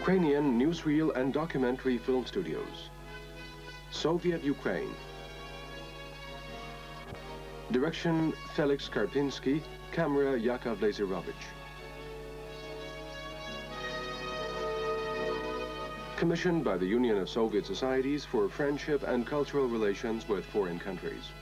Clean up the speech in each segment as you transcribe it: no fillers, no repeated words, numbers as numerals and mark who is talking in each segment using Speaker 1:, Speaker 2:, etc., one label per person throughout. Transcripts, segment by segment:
Speaker 1: Ukrainian newsreel and documentary film studios. Soviet Ukraine. Direction Felix Karpinski, camera Yakov Lazarovich. Commissioned by the Union of Soviet Societies for Friendship and Cultural Relations with Foreign Countries.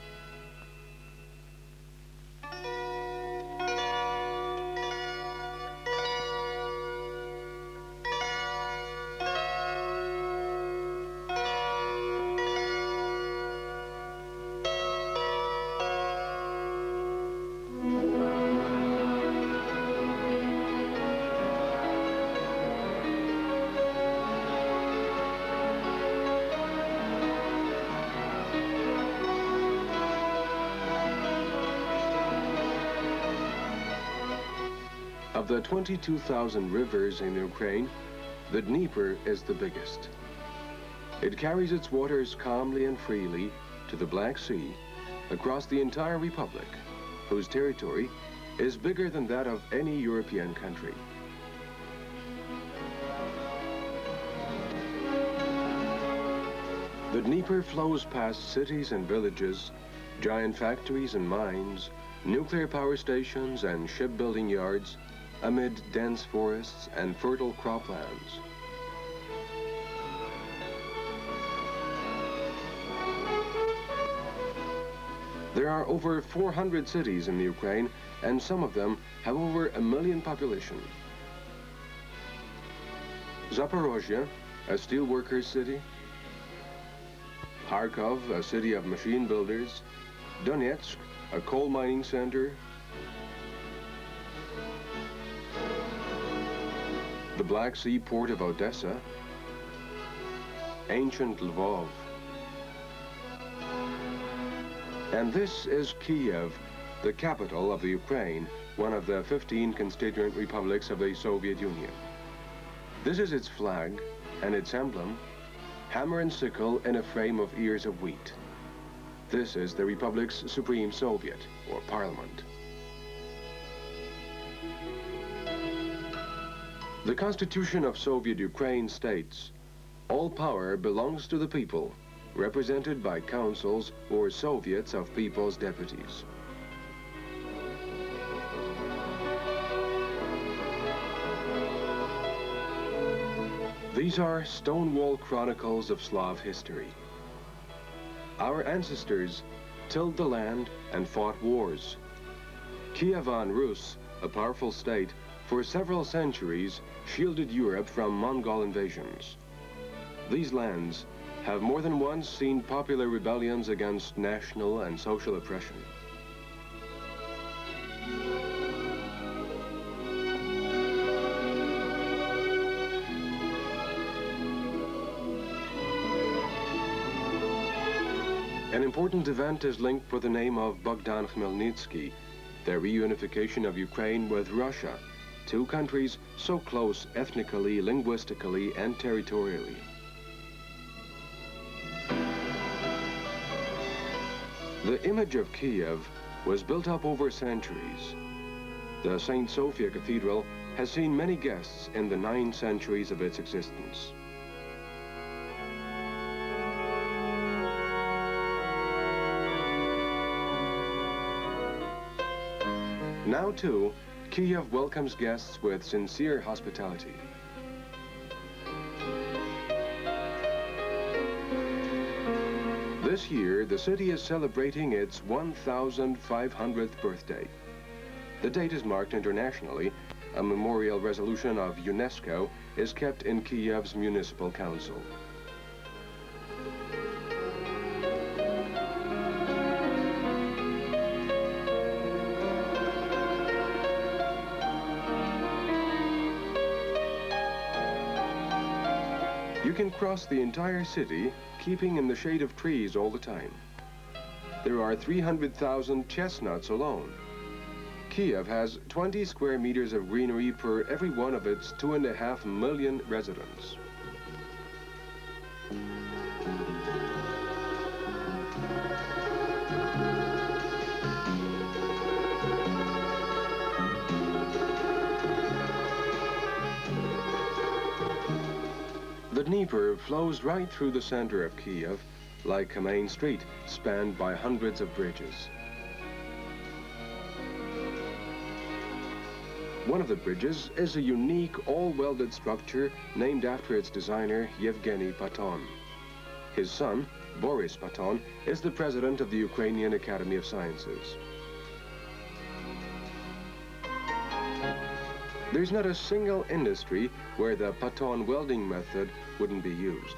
Speaker 1: Of the 22,000 rivers in Ukraine, the Dnieper is the biggest. It carries its waters calmly and freely to the Black Sea across the entire republic, whose territory is bigger than that of any European country. The Dnieper flows past cities and villages, giant factories and mines, nuclear power stations and shipbuilding yards, amid dense forests and fertile croplands. There are over 400 cities in the Ukraine, and some of them have over 1 million population. Zaporozhye, a steelworkers city. Kharkov, a city of machine builders. Donetsk, a coal mining center. The Black Sea port of Odessa, ancient Lvov. And this is Kiev, the capital of the Ukraine, one of the 15 constituent republics of the Soviet Union. This is its flag and its emblem, hammer and sickle in a frame of ears of wheat. This is the republic's Supreme Soviet, or parliament. The Constitution of Soviet Ukraine states, all power belongs to the people, represented by councils or Soviets of people's deputies. These are stone-wall chronicles of Slav history. Our ancestors tilled the land and fought wars. Kievan Rus, a powerful state, for several centuries shielded Europe from Mongol invasions. These lands have more than once seen popular rebellions against national and social oppression. An important event is linked with the name of Bogdan Khmelnytsky, the reunification of Ukraine with Russia, two countries so close ethnically, linguistically, and territorially. The image of Kiev was built up over centuries. The St. Sophia Cathedral has seen many guests in the 9 centuries of its existence. Now, too, Kiev welcomes guests with sincere hospitality. This year, the city is celebrating its 1,500th birthday. The date is marked internationally. A memorial resolution of UNESCO is kept in Kiev's municipal council. You can cross the entire city, keeping in the shade of trees all the time. There are 300,000 chestnuts alone. Kiev has 20 square meters of greenery per every one of its 2.5 million residents. Dnieper flows right through the center of Kiev like a main street spanned by hundreds of bridges. One of the bridges is a unique all-welded structure named after its designer, Yevgeny Paton. His son, Boris Paton, is the president of the Ukrainian Academy of Sciences. There's not a single industry where the Paton welding method wouldn't be used.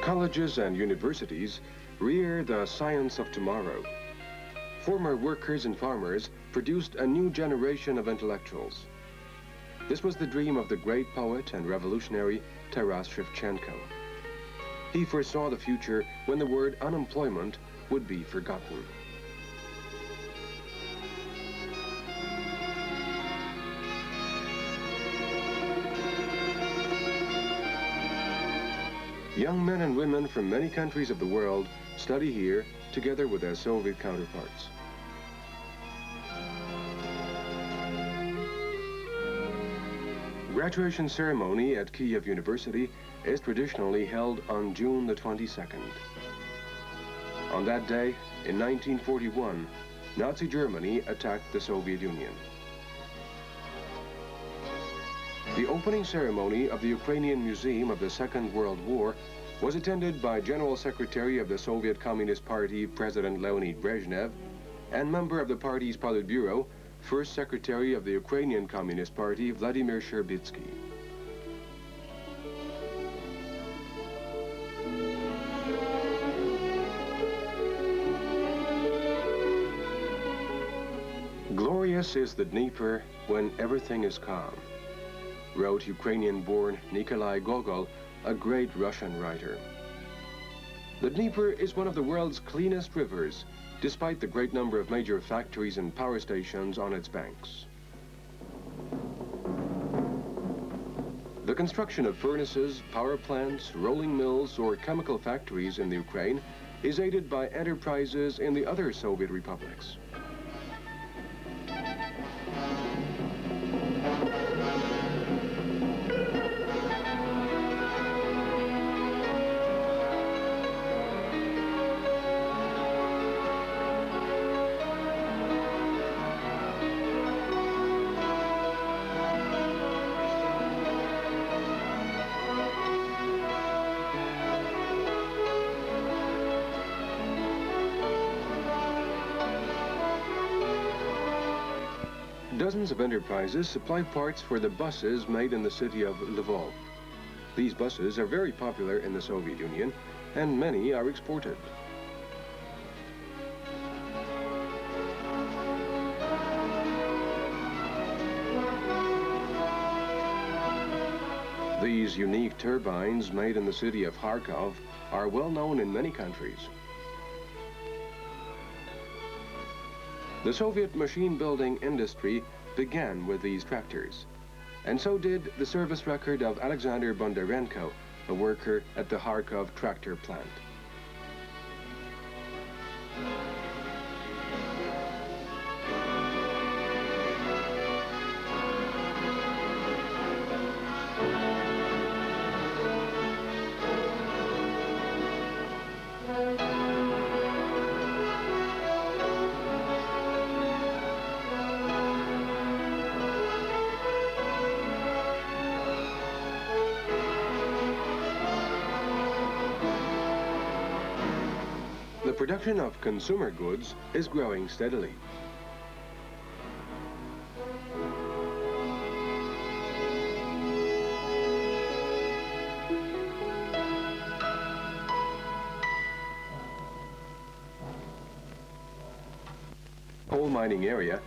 Speaker 1: Colleges and universities rear the science of tomorrow. Former workers and farmers produced a new generation of intellectuals. This was the dream of the great poet and revolutionary Taras Shevchenko. He foresaw the future when the word unemployment would be forgotten. Young men and women from many countries of the world study here together with their Soviet counterparts. Graduation ceremony at Kiev University is traditionally held on June the 22nd. On that day, in 1941, Nazi Germany attacked the Soviet Union. The opening ceremony of the Ukrainian Museum of the Second World War was attended by General Secretary of the Soviet Communist Party, President Leonid Brezhnev, and member of the party's Politburo, First Secretary of the Ukrainian Communist Party, Vladimir Sherbitsky. Glorious is the Dnieper when everything is calm, wrote Ukrainian-born Nikolai Gogol, a great Russian writer. The Dnieper is one of the world's cleanest rivers, despite the great number of major factories and power stations on its banks. The construction of furnaces, power plants, rolling mills, or chemical factories in the Ukraine is aided by enterprises in the other Soviet republics. Dozens of enterprises supply parts for the buses made in the city of Lvov. These buses are very popular in the Soviet Union, and many are exported. These unique turbines made in the city of Kharkov are well known in many countries. The Soviet machine-building industry began with these tractors, and so did the service record of Alexander Bondarenko, a worker at the Kharkov tractor plant. The production of consumer goods is growing steadily. Coal mining area,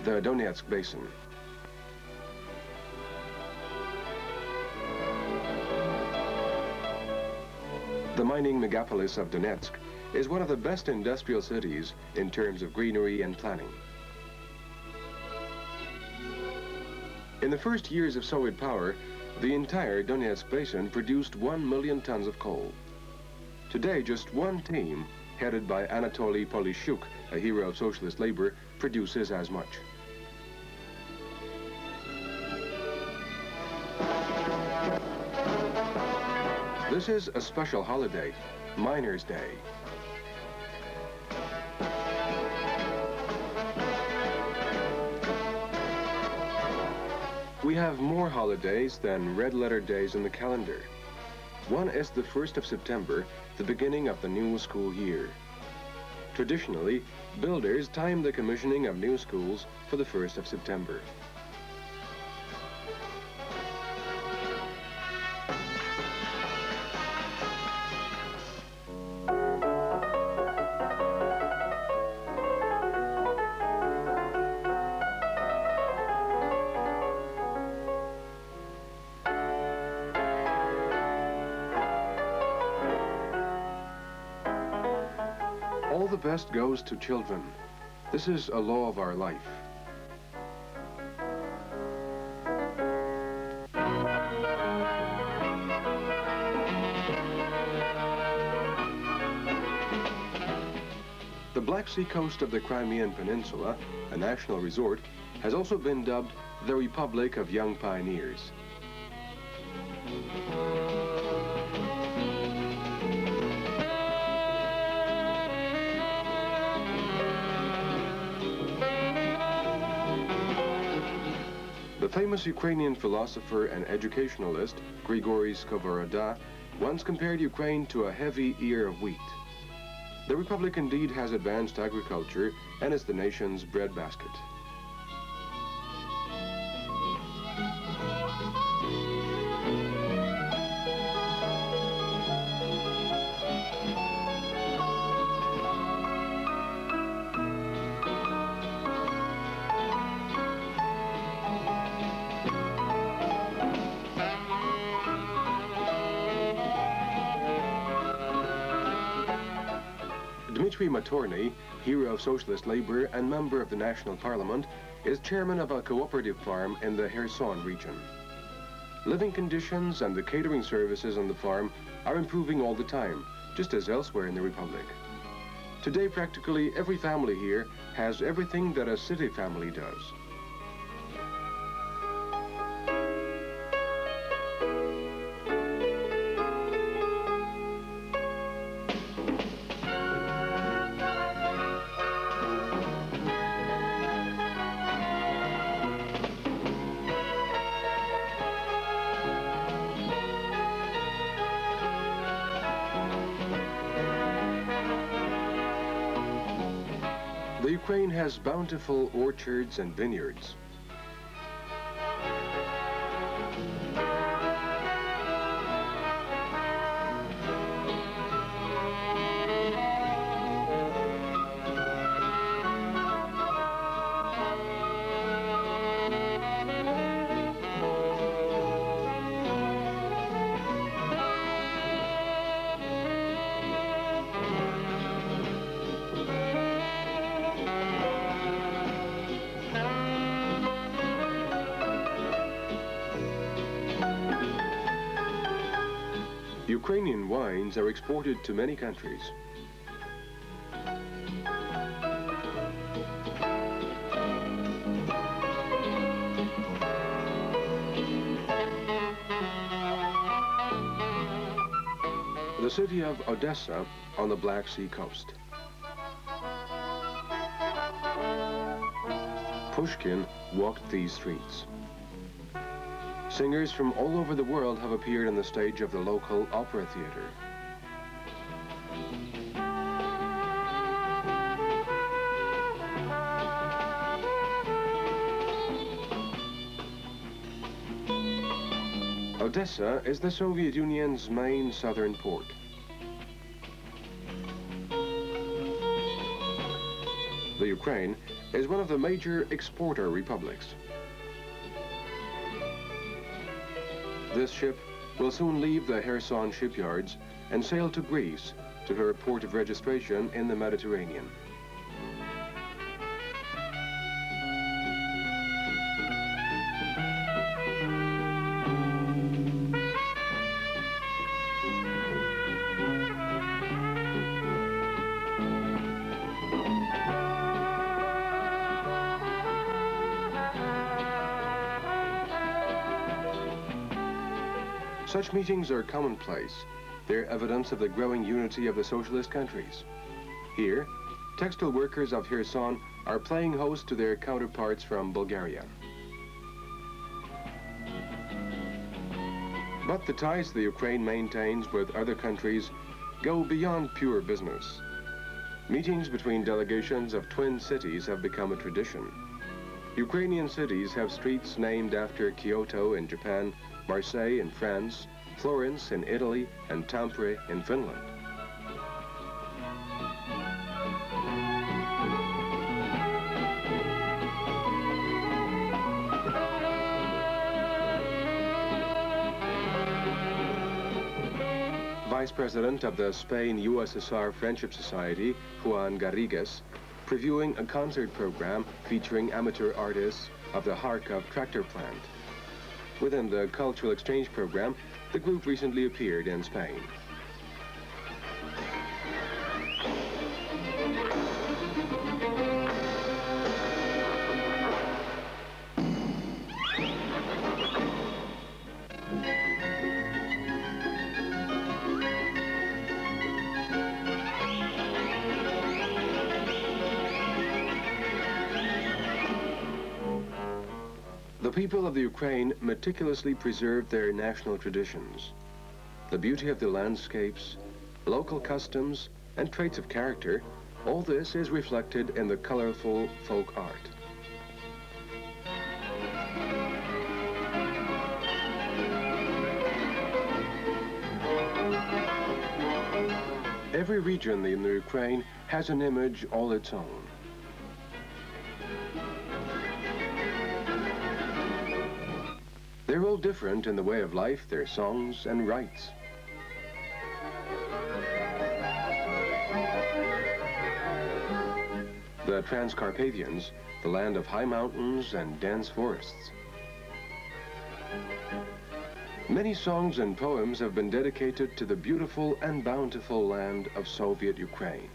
Speaker 1: the Donetsk Basin. The mining megapolis of Donetsk is one of the best industrial cities in terms of greenery and planning. In the first years of Soviet power, the entire Donetsk basin produced 1 million tons of coal. Today, just one team, headed by Anatoly Polishchuk, a hero of socialist labor, produces as much. This is a special holiday, Miners' Day. We have more holidays than red-letter days in the calendar. One is the 1st of September, the beginning of the new school year. Traditionally, builders time the commissioning of new schools for the 1st of September. All the best goes to children. This is a law of our life. The Black Sea coast of the Crimean Peninsula, a national resort, has also been dubbed the Republic of Young Pioneers. The famous Ukrainian philosopher and educationalist Grigory Skovoroda once compared Ukraine to a heavy ear of wheat. The Republic indeed has advanced agriculture and is the nation's breadbasket. Dmitry Matorny, hero of socialist labor and member of the National Parliament, is chairman of a cooperative farm in the Kherson region. Living conditions and the catering services on the farm are improving all the time, just as elsewhere in the Republic. Today, practically every family here has everything that a city family does. The Ukraine has bountiful orchards and vineyards. Ukrainian wines are exported to many countries. The city of Odessa on the Black Sea coast. Pushkin walked these streets. Singers from all over the world have appeared on the stage of the local opera theater. Odessa is the Soviet Union's main southern port. The Ukraine is one of the major exporter republics. This ship will soon leave the Kherson shipyards and sail to Greece, to her port of registration in the Mediterranean. Such meetings are commonplace. They're evidence of the growing unity of the socialist countries. Here, textile workers of Kherson are playing host to their counterparts from Bulgaria. But the ties the Ukraine maintains with other countries go beyond pure business. Meetings between delegations of twin cities have become a tradition. Ukrainian cities have streets named after Kyoto in Japan, Marseille in France, Florence in Italy, and Tampere in Finland. Vice President of the Spain-USSR Friendship Society, Juan Garrigues, previewing a concert program featuring amateur artists of the Kharkov tractor plant. Within the cultural exchange program, the group recently appeared in Spain. The people of the Ukraine meticulously preserved their national traditions. The beauty of the landscapes, local customs, and traits of character, all this is reflected in the colorful folk art. Every region in the Ukraine has an image all its own. They're all different in the way of life, their songs and rites. The Transcarpathians, the land of high mountains and dense forests. Many songs and poems have been dedicated to the beautiful and bountiful land of Soviet Ukraine.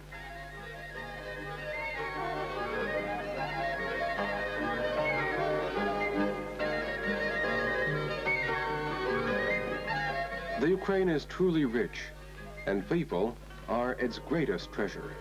Speaker 1: The Ukraine is truly rich, and people are its greatest treasure.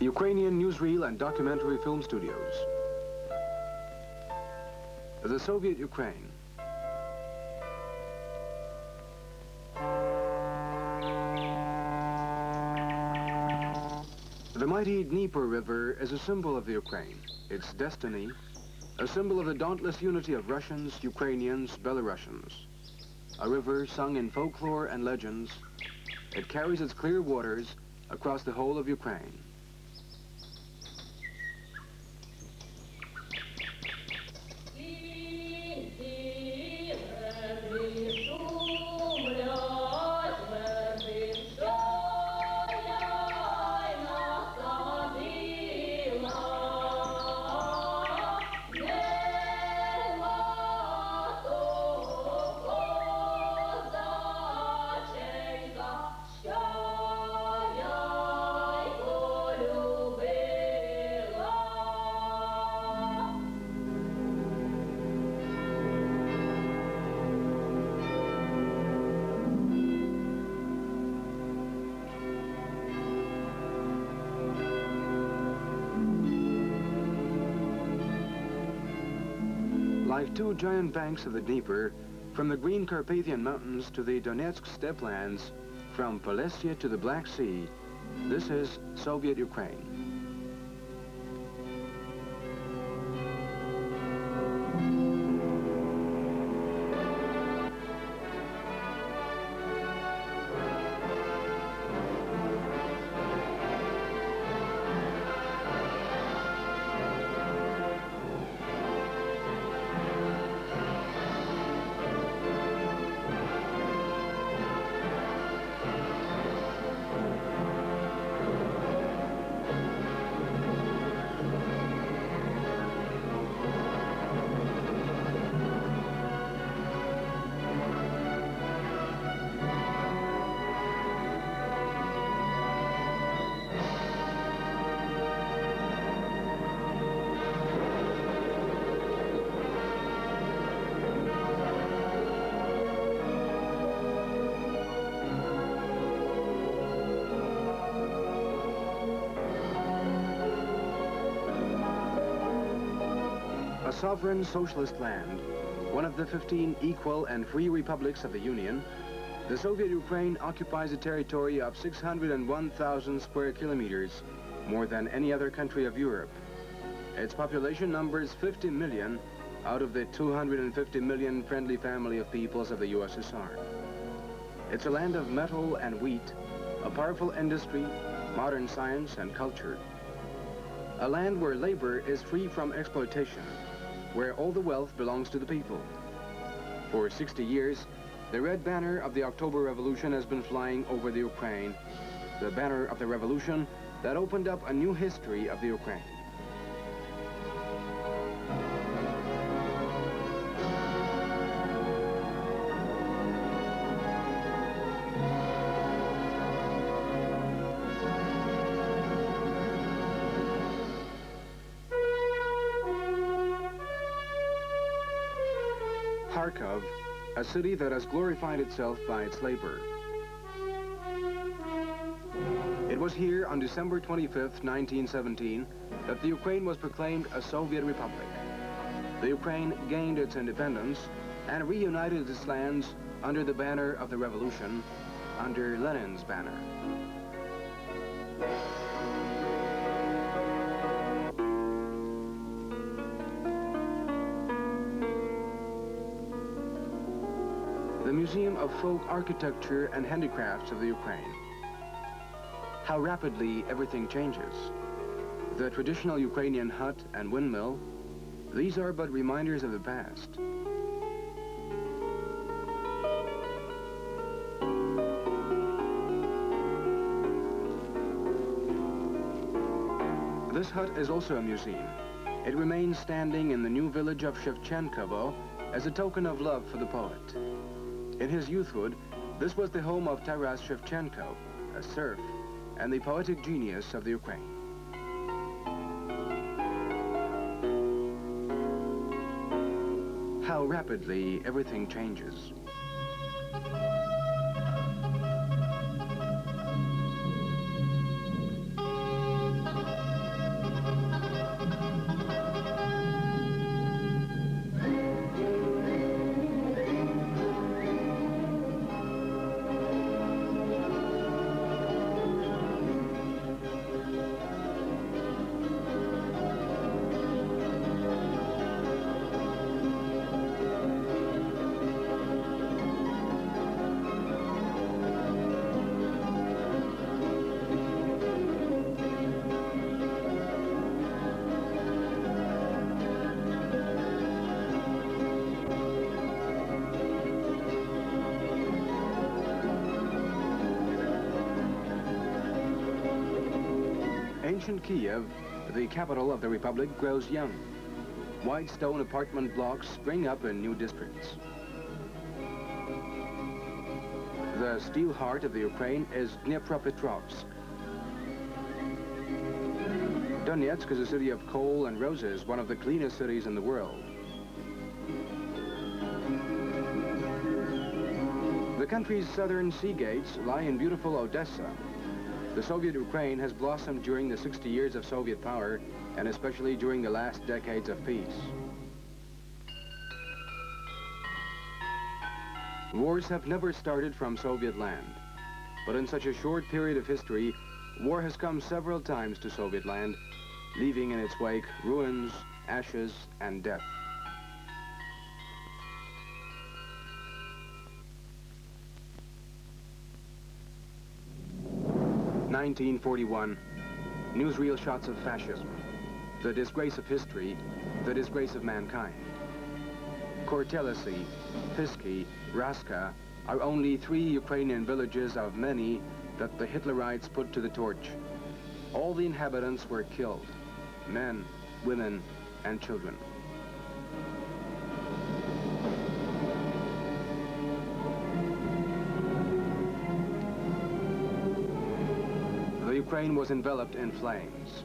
Speaker 1: Ukrainian newsreel and documentary film studios. The Soviet Ukraine. The mighty Dnieper River is a symbol of the Ukraine, its destiny, a symbol of the dauntless unity of Russians, Ukrainians, Belarusians. A river sung in folklore and legends, it carries its clear waters across the whole of Ukraine.
Speaker 2: Like two giant banks of the Dnieper, from the green Carpathian Mountains to the Donetsk steppe lands, from Polessia to the Black Sea, this is Soviet Ukraine. A sovereign socialist land, one of the 15 equal and free republics of the Union, the Soviet Ukraine occupies a territory of 601,000 square kilometers, more than any other country of Europe. Its population numbers 50 million out of the 250 million friendly family of peoples of the USSR. It's a land of metal and wheat, a powerful industry, modern science and culture. A land where labor is free from exploitation, where all the wealth belongs to the people. For 60 years, the red banner of the October Revolution has been flying over the Ukraine, the banner of the revolution that opened up a new history of the Ukraine. Kharkov, a city that has glorified itself by its labor. It was here on December 25th, 1917, that the Ukraine was proclaimed a Soviet republic. The Ukraine gained its independence and reunited its lands under the banner of the revolution, under Lenin's banner. The Museum of Folk Architecture and Handicrafts of the Ukraine. How rapidly everything changes. The traditional Ukrainian hut and windmill, these are but reminders of the past. This hut is also a museum. It remains standing in the new village of Shevchenkovo as a token of love for the poet. In his youthhood, this was the home of Taras Shevchenko, a serf, and the poetic genius of the Ukraine. How rapidly everything changes. Ancient Kiev, the capital of the Republic, grows young. White stone apartment blocks spring up in new districts. The steel heart of the Ukraine is Dnipropetrovsk. Donetsk is a city of coal and roses, one of the cleanest cities in the world. The country's southern sea gates lie in beautiful Odessa. The Soviet Ukraine has blossomed during the 60 years of Soviet power, and especially during the last decades of peace. Wars have never started from Soviet land, but in such a short period of history, war has come several times to Soviet land, leaving in its wake ruins, ashes, and death. (1941), newsreel shots of fascism, the disgrace of history, the disgrace of mankind. Kortelesi, Pisky, Raska are only 3 Ukrainian villages of many that the Hitlerites put to the torch. All the inhabitants were killed, men, women, and children. The Ukraine was enveloped in flames.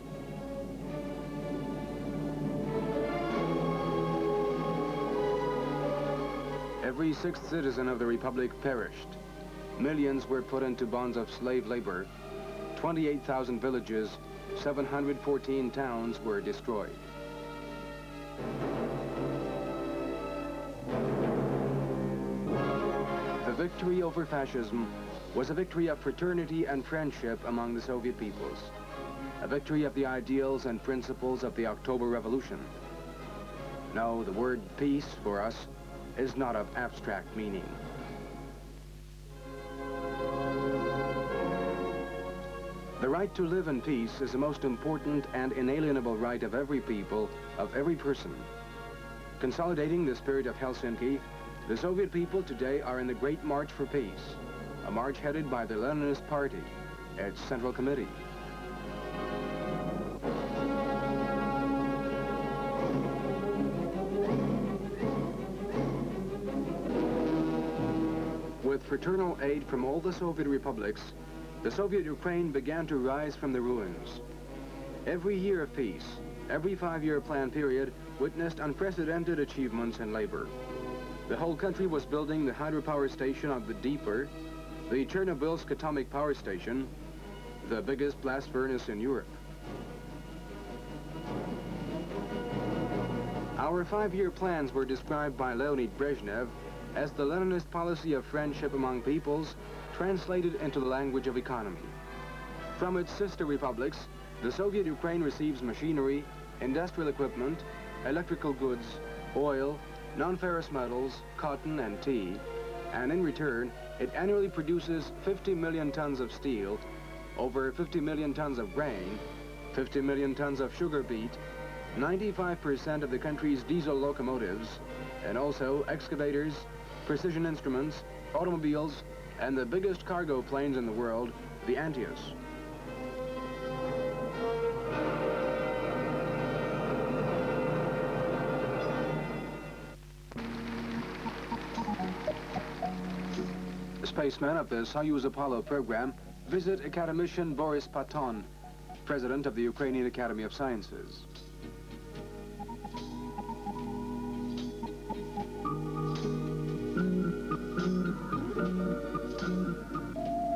Speaker 2: Every 6th citizen of the Republic perished. Millions were put into bonds of slave labor. 28,000 villages, 714 towns were destroyed. The victory over fascism was a victory of fraternity and friendship among the Soviet peoples, a victory of the ideals and principles of the October Revolution. No, the word peace for us is not of abstract meaning. The right to live in peace is the most important and inalienable right of every people, of every person. Consolidating the spirit of Helsinki, the Soviet people today are in the Great March for Peace, a march headed by the Leninist Party, its Central Committee. With fraternal aid from all the Soviet republics, the Soviet Ukraine began to rise from the ruins. Every year of peace, every 5-year plan period witnessed unprecedented achievements in labor. The whole country was building the hydropower station of the Dnieper, the Chernobylsk atomic power station, the biggest blast furnace in Europe. Our 5-year plans were described by Leonid Brezhnev as the Leninist policy of friendship among peoples translated into the language of economy. From its sister republics, the Soviet Ukraine receives machinery, industrial equipment, electrical goods, oil, non-ferrous metals, cotton, and tea, and in return, it annually produces 50 million tons of steel, over 50 million tons of grain, 50 million tons of sugar beet, 95% of the country's diesel locomotives, and also excavators, precision instruments, automobiles, and the biggest cargo planes in the world, the Antius. Spacemen of the Soyuz Apollo program visit academician Boris Paton, president of the Ukrainian Academy of Sciences.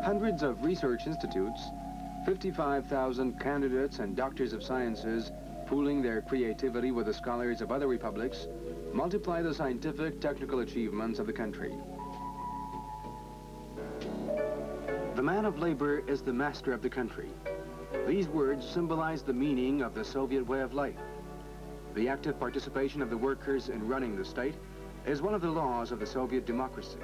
Speaker 2: Hundreds of research institutes, 55,000 candidates and doctors of sciences pooling their creativity with the scholars of other republics, multiply the scientific, technical achievements of the country. The man of labor is the master of the country. These words symbolize the meaning of the Soviet way of life. The active participation of the workers in running the state is one of the laws of the Soviet democracy.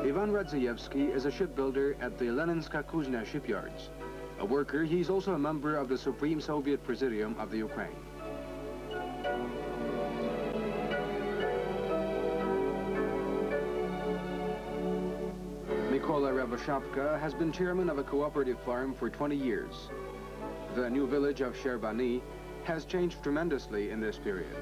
Speaker 2: Ivan Radzievsky is a shipbuilder at the Leninska Kuzня shipyards. A worker, he's also a member of the Supreme Soviet Presidium of the Ukraine. Mykola Revashapka has been chairman of a cooperative farm for 20 years. The new village of Sherbani has changed tremendously in this period.